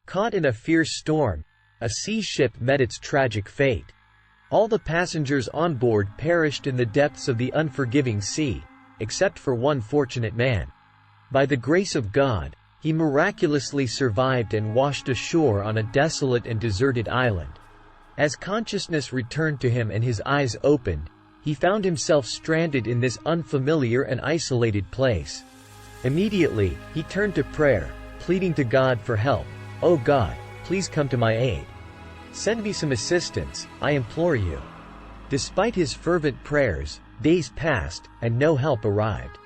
Caught in a fierce storm, a sea ship met its tragic fate. All the passengers on board perished in the depths of the unforgiving sea, except for one fortunate man. By the grace of God, he miraculously survived and washed ashore on a desolate and deserted island. As consciousness returned to him and his eyes opened, he found himself stranded in this unfamiliar and isolated place. Immediately, he turned to prayer, pleading to God for help. "Oh God, please come to my aid. Send me some assistance, I implore you." Despite his fervent prayers, days passed, and no help arrived.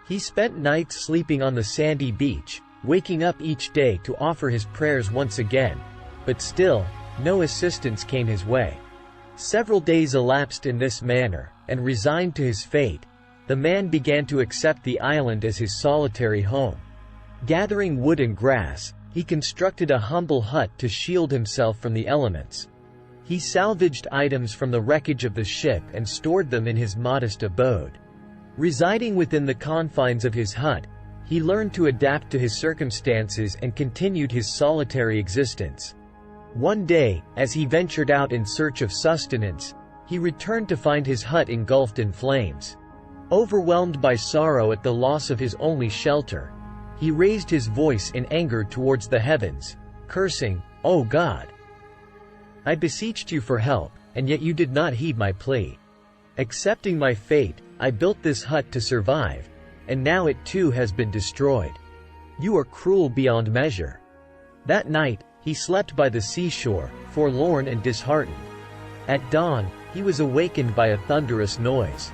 He spent nights sleeping on the sandy beach, waking up each day to offer his prayers once again, but still, no assistance came his way. Several days elapsed in this manner, and resigned to his fate, the man began to accept the island as his solitary home. Gathering wood and grass, he constructed a humble hut to shield himself from the elements. He salvaged items from the wreckage of the ship and stored them in his modest abode. Residing within the confines of his hut, he learned to adapt to his circumstances and continued his solitary existence. One day, as he ventured out in search of sustenance, he returned to find his hut engulfed in flames. Overwhelmed by sorrow at the loss of his only shelter, he raised his voice in anger towards the heavens, cursing, "O God! I beseeched you for help, and yet you did not heed my plea. Accepting my fate, I built this hut to survive, and now it too has been destroyed. You are cruel beyond measure." That night, he slept by the seashore, forlorn and disheartened. At dawn, he was awakened by a thunderous noise.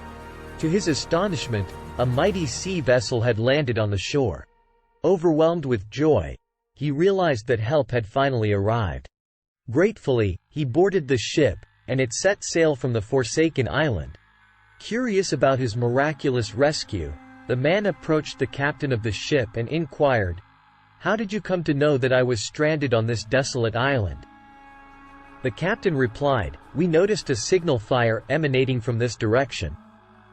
To his astonishment, a mighty sea vessel had landed on the shore. Overwhelmed with joy, he realized that help had finally arrived. Gratefully, he boarded the ship, and it set sail from the forsaken island. Curious about his miraculous rescue, the man approached the captain of the ship and inquired, "How did you come to know that I was stranded on this desolate island?" The captain replied, "We noticed a signal fire emanating from this direction."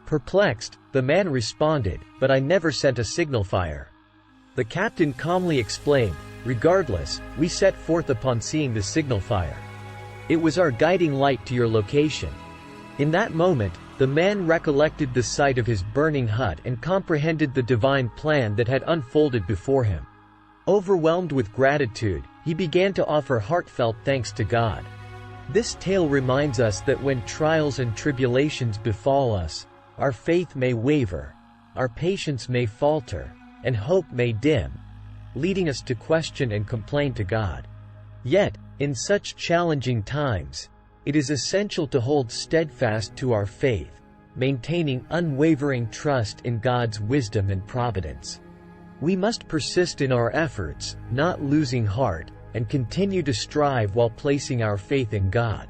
Perplexed, the man responded, "But I never sent a signal fire." The captain calmly explained, "Regardless, we set forth upon seeing the signal fire. It was our guiding light to your location." In that moment, the man recollected the sight of his burning hut and comprehended the divine plan that had unfolded before him. Overwhelmed with gratitude, he began to offer heartfelt thanks to God. This tale reminds us that when trials and tribulations befall us, our faith may waver, our patience may falter, and hope may dim, leading us to question and complain to God. Yet, in such challenging times, it is essential to hold steadfast to our faith, maintaining unwavering trust in God's wisdom and providence. We must persist in our efforts, not losing heart, and continue to strive while placing our faith in God.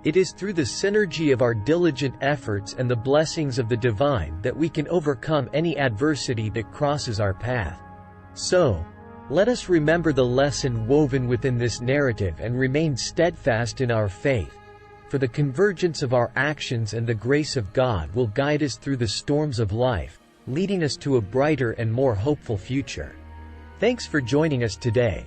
It is through the synergy of our diligent efforts and the blessings of the divine that we can overcome any adversity that crosses our path. So, let us remember the lesson woven within this narrative and remain steadfast in our faith, for the convergence of our actions and the grace of God will guide us through the storms of life, leading us to a brighter and more hopeful future. Thanks for joining us today.